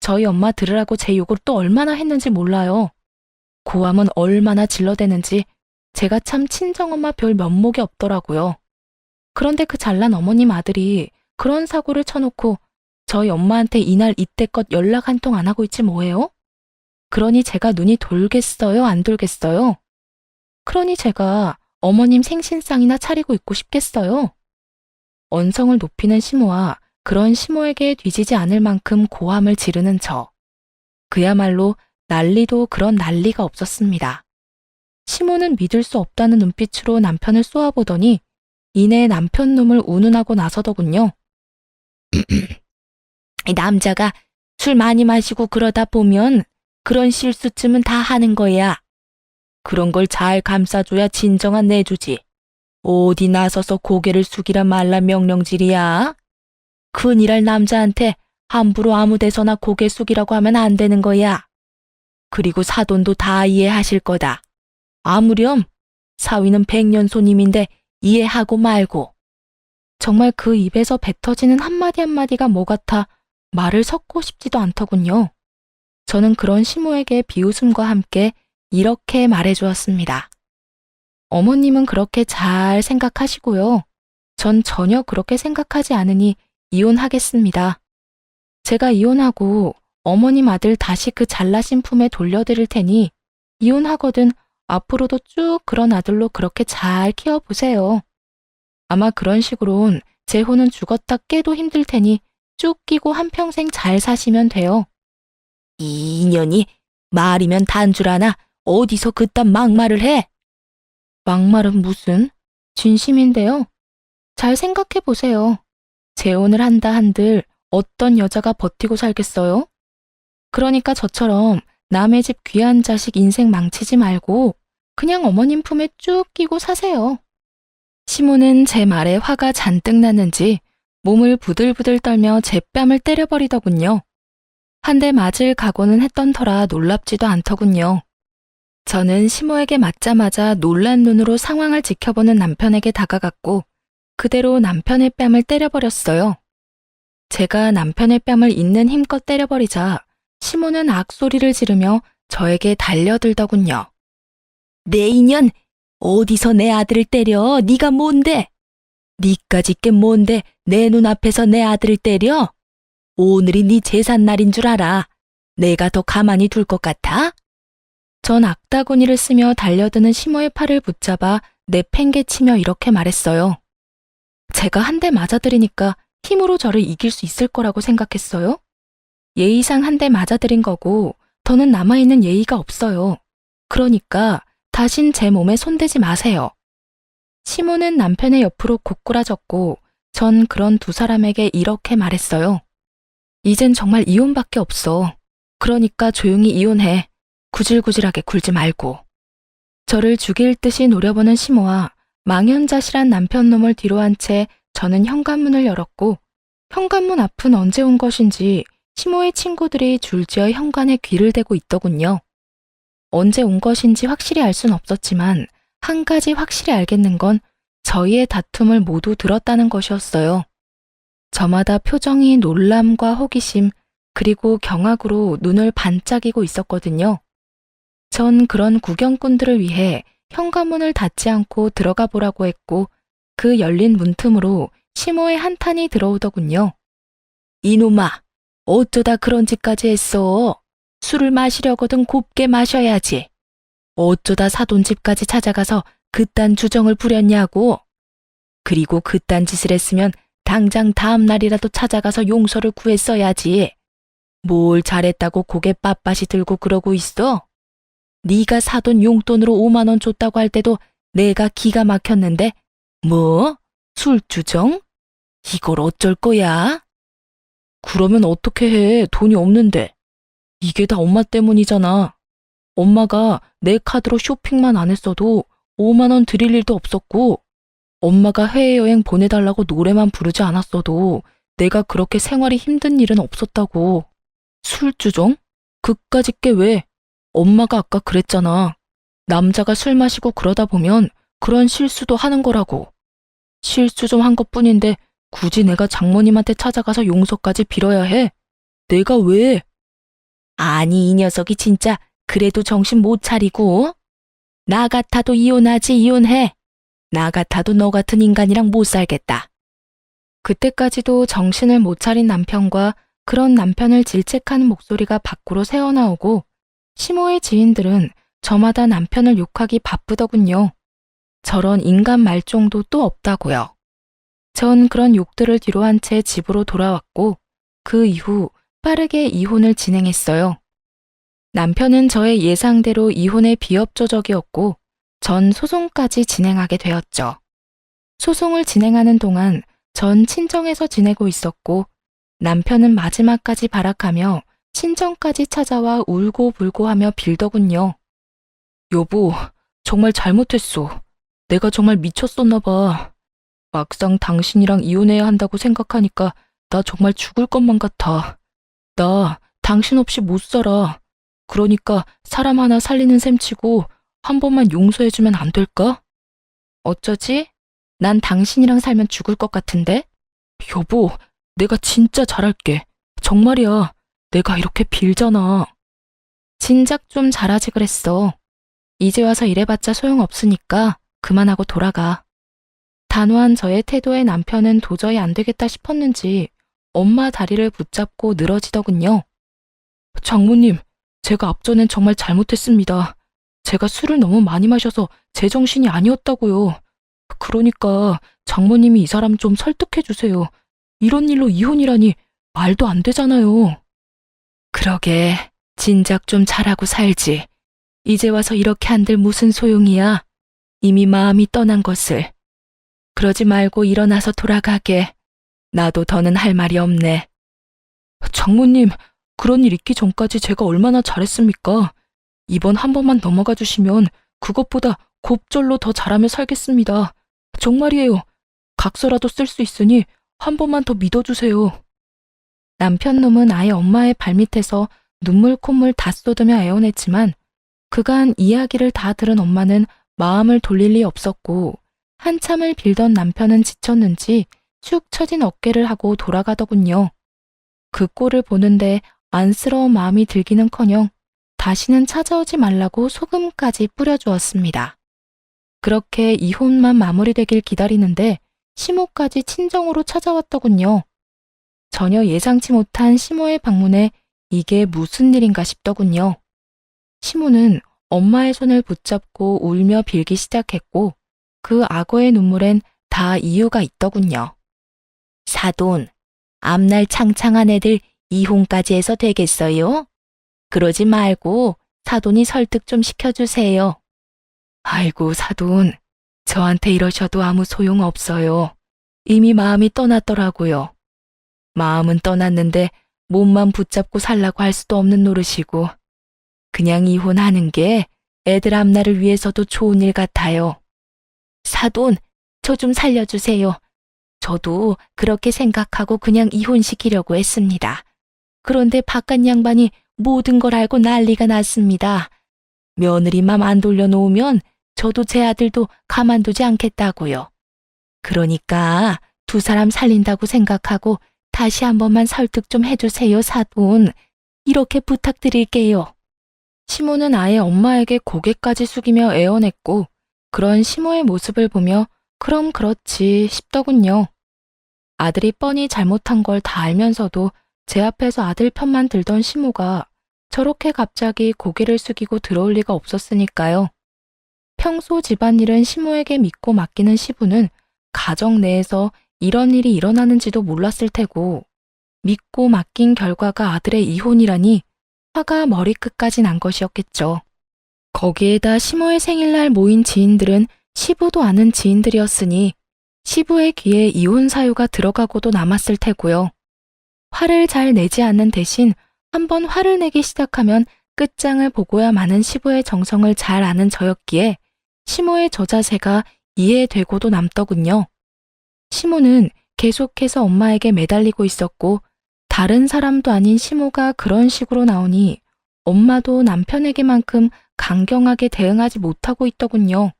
저희 엄마 들으라고 제 욕을 또 얼마나 했는지 몰라요. 고함은 얼마나 질러대는지 제가 참 친정엄마 별 면목이 없더라고요. 그런데 그 잘난 어머님 아들이 그런 사고를 쳐놓고 저희 엄마한테 이날 이때껏 연락 한 통 안 하고 있지 뭐예요? 그러니 제가 눈이 돌겠어요, 안 돌겠어요? 그러니 제가 어머님 생신상이나 차리고 있고 싶겠어요? 언성을 높이는 시모와 그런 시모에게 뒤지지 않을 만큼 고함을 지르는 저. 그야말로 난리도 그런 난리가 없었습니다. 시모는 믿을 수 없다는 눈빛으로 남편을 쏘아보더니 이내 남편 놈을 운운하고 나서더군요. 남자가 술 많이 마시고 그러다 보면 그런 실수쯤은 다 하는 거야. 그런 걸 잘 감싸줘야 진정한 내주지. 어디 나서서 고개를 숙이라 말라 명령질이야. 큰일할 남자한테 함부로 아무 데서나 고개 숙이라고 하면 안 되는 거야. 그리고 사돈도 다 이해하실 거다. 아무렴 사위는 백년 손님인데 이해하고 말고. 정말 그 입에서 뱉어지는 한마디 한마디가 뭐 같아 말을 섞고 싶지도 않더군요. 저는 그런 시모에게 비웃음과 함께 이렇게 말해주었습니다. 어머님은 그렇게 잘 생각하시고요. 전 전혀 그렇게 생각하지 않으니 이혼하겠습니다. 제가 이혼하고 어머님 아들 다시 그 잘나신 품에 돌려드릴 테니 이혼하거든 앞으로도 쭉 그런 아들로 그렇게 잘 키워보세요. 아마 그런 식으론 제 혼은 죽었다 깨도 힘들 테니 쭉 끼고 한평생 잘 사시면 돼요. 이 인연이 말이면 단줄 아나 어디서 그딴 막말을 해? 막말은 무슨? 진심인데요. 잘 생각해 보세요. 재혼을 한다 한들 어떤 여자가 버티고 살겠어요? 그러니까 저처럼 남의 집 귀한 자식 인생 망치지 말고 그냥 어머님 품에 쭉 끼고 사세요. 시모는 제 말에 화가 잔뜩 났는지 몸을 부들부들 떨며 제 뺨을 때려버리더군요. 한 대 맞을 각오는 했던 터라 놀랍지도 않더군요. 저는 시모에게 맞자마자 놀란 눈으로 상황을 지켜보는 남편에게 다가갔고 그대로 남편의 뺨을 때려버렸어요. 제가 남편의 뺨을 있는 힘껏 때려버리자 시모는 악소리를 지르며 저에게 달려들더군요. 내 인연, 어디서 내 아들을 때려? 네가 뭔데? 니까짓 게 뭔데 내 눈앞에서 내 아들을 때려? 오늘이 네 제삿날인 줄 알아. 내가 더 가만히 둘 것 같아? 전 악다구니를 쓰며 달려드는 시모의 팔을 붙잡아 내팽개치며 이렇게 말했어요. 제가 한 대 맞아들이니까 힘으로 저를 이길 수 있을 거라고 생각했어요? 예의상 한 대 맞아들인 거고 더는 남아있는 예의가 없어요. 그러니까 다신 제 몸에 손대지 마세요. 시모는 남편의 옆으로 고꾸라졌고 전 그런 두 사람에게 이렇게 말했어요. 이젠 정말 이혼밖에 없어. 그러니까 조용히 이혼해. 구질구질하게 굴지 말고. 저를 죽일 듯이 노려보는 시모와 망연자실한 남편 놈을 뒤로 한 채 저는 현관문을 열었고 현관문 앞은 언제 온 것인지 시모의 친구들이 줄지어 현관에 귀를 대고 있더군요. 언제 온 것인지 확실히 알 순 없었지만 한 가지 확실히 알겠는 건 저희의 다툼을 모두 들었다는 것이었어요. 저마다 표정이 놀람과 호기심 그리고 경악으로 눈을 반짝이고 있었거든요. 전 그런 구경꾼들을 위해 현관문을 닫지 않고 들어가 보라고 했고 그 열린 문틈으로 시모의 한탄이 들어오더군요. 이놈아, 어쩌다 그런 짓까지 했어? 술을 마시려거든 곱게 마셔야지. 어쩌다 사돈 집까지 찾아가서 그딴 주정을 부렸냐고. 그리고 그딴 짓을 했으면 당장 다음 날이라도 찾아가서 용서를 구했어야지. 뭘 잘했다고 고개 빳빳이 들고 그러고 있어? 네가 사돈 용돈으로 5만 원 줬다고 할 때도 내가 기가 막혔는데 뭐? 술주정? 이걸 어쩔 거야? 그러면 어떻게 해? 돈이 없는데. 이게 다 엄마 때문이잖아. 엄마가 내 카드로 쇼핑만 안 했어도 5만 원 드릴 일도 없었고 엄마가 해외여행 보내달라고 노래만 부르지 않았어도 내가 그렇게 생활이 힘든 일은 없었다고. 술주정? 그까짓 게 왜? 엄마가 아까 그랬잖아. 남자가 술 마시고 그러다 보면 그런 실수도 하는 거라고. 실수 좀 한 것뿐인데 굳이 내가 장모님한테 찾아가서 용서까지 빌어야 해? 내가 왜? 아니 이 녀석이 진짜 그래도 정신 못 차리고. 나 같아도 이혼하지 이혼해. 나 같아도 너 같은 인간이랑 못 살겠다. 그때까지도 정신을 못 차린 남편과 그런 남편을 질책하는 목소리가 밖으로 새어나오고 시모의 지인들은 저마다 남편을 욕하기 바쁘더군요. 저런 인간 말종도 또 없다고요. 전 그런 욕들을 뒤로 한 채 집으로 돌아왔고 그 이후 빠르게 이혼을 진행했어요. 남편은 저의 예상대로 이혼의 비협조적이었고 전 소송까지 진행하게 되었죠. 소송을 진행하는 동안 전 친정에서 지내고 있었고 남편은 마지막까지 발악하며 친정까지 찾아와 울고불고 하며 빌더군요. 여보, 정말 잘못했어. 내가 정말 미쳤었나 봐. 막상 당신이랑 이혼해야 한다고 생각하니까 나 정말 죽을 것만 같아. 나 당신 없이 못 살아. 그러니까 사람 하나 살리는 셈 치고 한 번만 용서해주면 안 될까? 어쩌지? 난 당신이랑 살면 죽을 것 같은데? 여보, 내가 진짜 잘할게. 정말이야. 내가 이렇게 빌잖아. 진작 좀 잘하지 그랬어. 이제 와서 이래봤자 소용없으니까 그만하고 돌아가. 단호한 저의 태도에 남편은 도저히 안 되겠다 싶었는지 엄마 다리를 붙잡고 늘어지더군요. 장모님, 제가 앞전엔 정말 잘못했습니다. 제가 술을 너무 많이 마셔서 제정신이 아니었다고요. 그러니까 장모님이 이 사람 좀 설득해 주세요. 이런 일로 이혼이라니 말도 안 되잖아요. 그러게, 진작 좀 잘하고 살지. 이제 와서 이렇게 한들 무슨 소용이야. 이미 마음이 떠난 것을. 그러지 말고 일어나서 돌아가게. 나도 더는 할 말이 없네. 장모님, 그런 일 있기 전까지 제가 얼마나 잘했습니까? 이번 한 번만 넘어가 주시면 그것보다 곱절로 더 잘하며 살겠습니다. 정말이에요. 각서라도 쓸 수 있으니 한 번만 더 믿어주세요. 남편 놈은 아예 엄마의 발밑에서 눈물 콧물 다 쏟으며 애원했지만 그간 이야기를 다 들은 엄마는 마음을 돌릴 리 없었고 한참을 빌던 남편은 지쳤는지 축 처진 어깨를 하고 돌아가더군요. 그 꼴을 보는데 안쓰러운 마음이 들기는커녕 다시는 찾아오지 말라고 소금까지 뿌려주었습니다. 그렇게 이혼만 마무리되길 기다리는데 시모까지 친정으로 찾아왔더군요. 전혀 예상치 못한 시모의 방문에 이게 무슨 일인가 싶더군요. 시모는 엄마의 손을 붙잡고 울며 빌기 시작했고 그 악어의 눈물엔 다 이유가 있더군요. 사돈, 앞날 창창한 애들 이혼까지 해서 되겠어요? 그러지 말고 사돈이 설득 좀 시켜주세요. 아이고, 사돈. 저한테 이러셔도 아무 소용 없어요. 이미 마음이 떠났더라고요. 마음은 떠났는데 몸만 붙잡고 살라고 할 수도 없는 노릇이고, 그냥 이혼하는 게 애들 앞날을 위해서도 좋은 일 같아요. 사돈, 저 좀 살려주세요. 저도 그렇게 생각하고 그냥 이혼시키려고 했습니다. 그런데 바깥 양반이 모든 걸 알고 난리가 났습니다. 며느리 맘 안 돌려놓으면 저도 제 아들도 가만두지 않겠다고요. 그러니까 두 사람 살린다고 생각하고 다시 한 번만 설득 좀 해주세요, 사돈. 이렇게 부탁드릴게요. 시모는 아예 엄마에게 고개까지 숙이며 애원했고, 그런 시모의 모습을 보며 그럼 그렇지 싶더군요. 아들이 뻔히 잘못한 걸 다 알면서도 제 앞에서 아들 편만 들던 시모가 저렇게 갑자기 고개를 숙이고 들어올 리가 없었으니까요. 평소 집안일은 시모에게 믿고 맡기는 시부는 가정 내에서 이런 일이 일어나는지도 몰랐을 테고, 믿고 맡긴 결과가 아들의 이혼이라니 화가 머리끝까지 난 것이었겠죠. 거기에다 시모의 생일날 모인 지인들은 시부도 아는 지인들이었으니 시부의 귀에 이혼 사유가 들어가고도 남았을 테고요. 화를 잘 내지 않는 대신 한번 화를 내기 시작하면 끝장을 보고야 마는 시부의 정성을 잘 아는 저였기에 시모의 저 자세가 이해되고도 남더군요. 시모는 계속해서 엄마에게 매달리고 있었고, 다른 사람도 아닌 시모가 그런 식으로 나오니 엄마도 남편에게만큼 강경하게 대응하지 못하고 있더군요.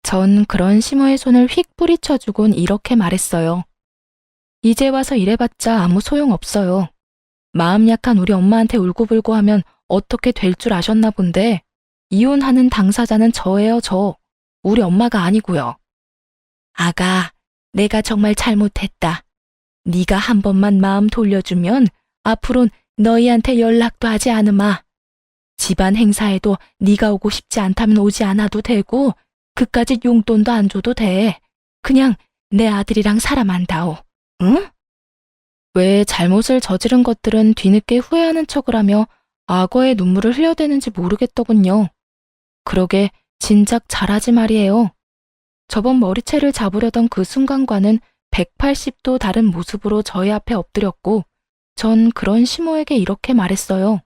전 그런 시모의 손을 휙 뿌리쳐주곤 이렇게 말했어요. 이제 와서 이래봤자 아무 소용없어요. 마음 약한 우리 엄마한테 울고불고 하면 어떻게 될 줄 아셨나 본데, 이혼하는 당사자는 저예요, 저. 우리 엄마가 아니고요. 아가, 내가 정말 잘못했다. 네가 한 번만 마음 돌려주면 앞으론 너희한테 연락도 하지 않으마. 집안 행사에도 네가 오고 싶지 않다면 오지 않아도 되고, 그까짓 용돈도 안 줘도 돼. 그냥 내 아들이랑 살아만 다오. 응? 왜 잘못을 저지른 것들은 뒤늦게 후회하는 척을 하며 악어의 눈물을 흘려대는지 모르겠더군요. 그러게 진작 잘하지 말이에요. 저번 머리채를 잡으려던 그 순간과는 180도 다른 모습으로 저희 앞에 엎드렸고, 전 그런 시모에게 이렇게 말했어요.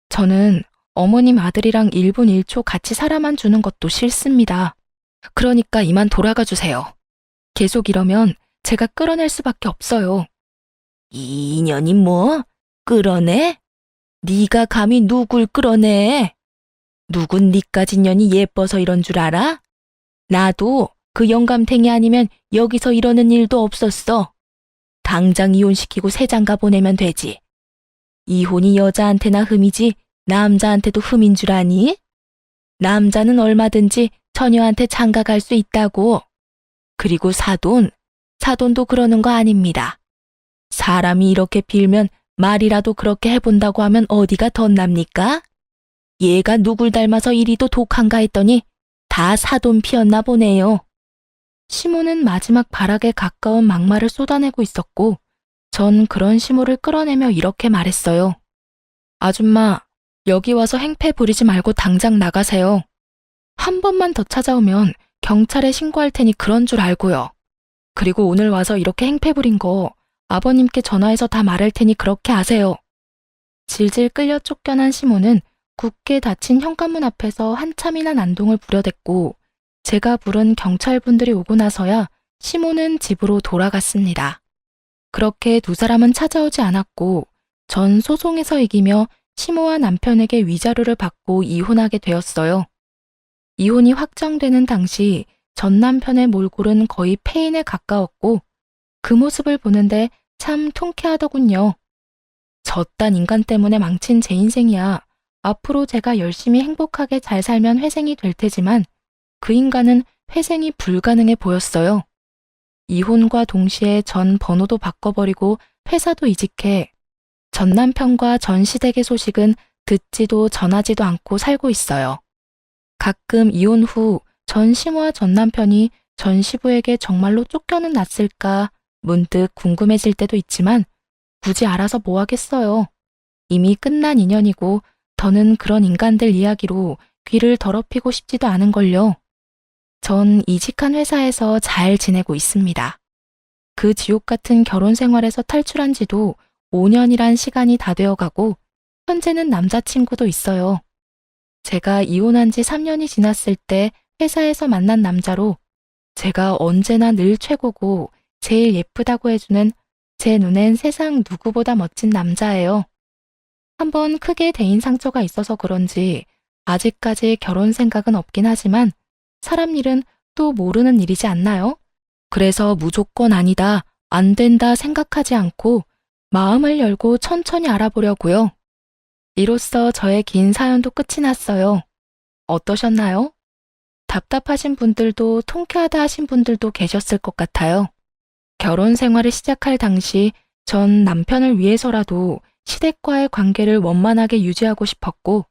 저는 어머님 아들이랑 1분 1초 같이 살아만 주는 것도 싫습니다. 그러니까 이만 돌아가 주세요. 계속 이러면 제가 끌어낼 수밖에 없어요. 이 인연이 뭐? 끌어내? 네가 감히 누굴 끌어내? 누군 니까진 년이 예뻐서 이런 줄 알아? 나도 그 영감탱이 아니면 여기서 이러는 일도 없었어. 당장 이혼시키고 새장가 보내면 되지. 이혼이 여자한테나 흠이지 남자한테도 흠인 줄 아니? 남자는 얼마든지 처녀한테 장가 갈 수 있다고. 그리고 사돈도 그러는 거 아닙니다. 사람이 이렇게 빌면 말이라도 그렇게 해본다고 하면 어디가 덧납니까? 얘가 누굴 닮아서 이리도 독한가 했더니 다 사돈 피었나 보네요. 시모는 마지막 발악에 가까운 막말을 쏟아내고 있었고, 전 그런 시모를 끌어내며 이렇게 말했어요. 아줌마, 여기 와서 행패 부리지 말고 당장 나가세요. 한 번만 더 찾아오면 경찰에 신고할 테니 그런 줄 알고요. 그리고 오늘 와서 이렇게 행패 부린 거 아버님께 전화해서 다 말할 테니 그렇게 아세요. 질질 끌려 쫓겨난 시모는 굳게 닫힌 현관문 앞에서 한참이나 난동을 부려댔고, 제가 부른 경찰분들이 오고 나서야 시모는 집으로 돌아갔습니다. 그렇게 두 사람은 찾아오지 않았고, 전 소송에서 이기며 시모와 남편에게 위자료를 받고 이혼하게 되었어요. 이혼이 확정되는 당시 전 남편의 몰골은 거의 폐인에 가까웠고, 그 모습을 보는데 참 통쾌하더군요. 저딴 인간 때문에 망친 제 인생이야. 앞으로 제가 열심히 행복하게 잘 살면 회생이 될 테지만 그 인간은 회생이 불가능해 보였어요. 이혼과 동시에 전 번호도 바꿔버리고 회사도 이직해 전 남편과 전 시댁의 소식은 듣지도 전하지도 않고 살고 있어요. 가끔 이혼 후 전 시모와 전 남편이 전 시부에게 정말로 쫓겨는 났을까 문득 궁금해질 때도 있지만 굳이 알아서 뭐 하겠어요. 이미 끝난 인연이고 더는 그런 인간들 이야기로 귀를 더럽히고 싶지도 않은걸요. 전 이직한 회사에서 잘 지내고 있습니다. 그 지옥 같은 결혼 생활에서 탈출한 지도 5년이란 시간이 다 되어가고 현재는 남자친구도 있어요. 제가 이혼한 지 3년이 지났을 때 회사에서 만난 남자로 제가 언제나 늘 최고고 제일 예쁘다고 해주는 제 눈엔 세상 누구보다 멋진 남자예요. 한번 크게 대인 상처가 있어서 그런지 아직까지 결혼 생각은 없긴 하지만 사람 일은 또 모르는 일이지 않나요? 그래서 무조건 아니다, 안 된다 생각하지 않고 마음을 열고 천천히 알아보려고요. 이로써 저의 긴 사연도 끝이 났어요. 어떠셨나요? 답답하신 분들도 통쾌하다 하신 분들도 계셨을 것 같아요. 결혼 생활을 시작할 당시 전 남편을 위해서라도 시댁과의 관계를 원만하게 유지하고 싶었고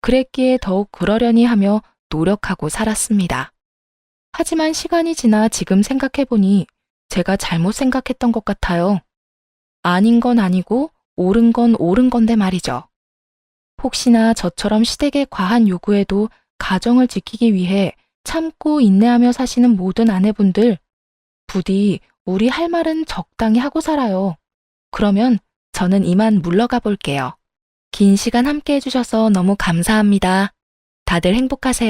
그랬기에 더욱 그러려니 하며 노력하고 살았습니다. 하지만 시간이 지나 지금 생각해보니 제가 잘못 생각했던 것 같아요. 아닌 건 아니고 옳은 건 옳은 건데 말이죠. 혹시나 저처럼 시댁의 과한 요구에도 가정을 지키기 위해 참고 인내하며 사시는 모든 아내분들, 부디 우리 할 말은 적당히 하고 살아요. 그러면 저는 이만 물러가 볼게요. 긴 시간 함께 해주셔서 너무 감사합니다. 다들 행복하세요.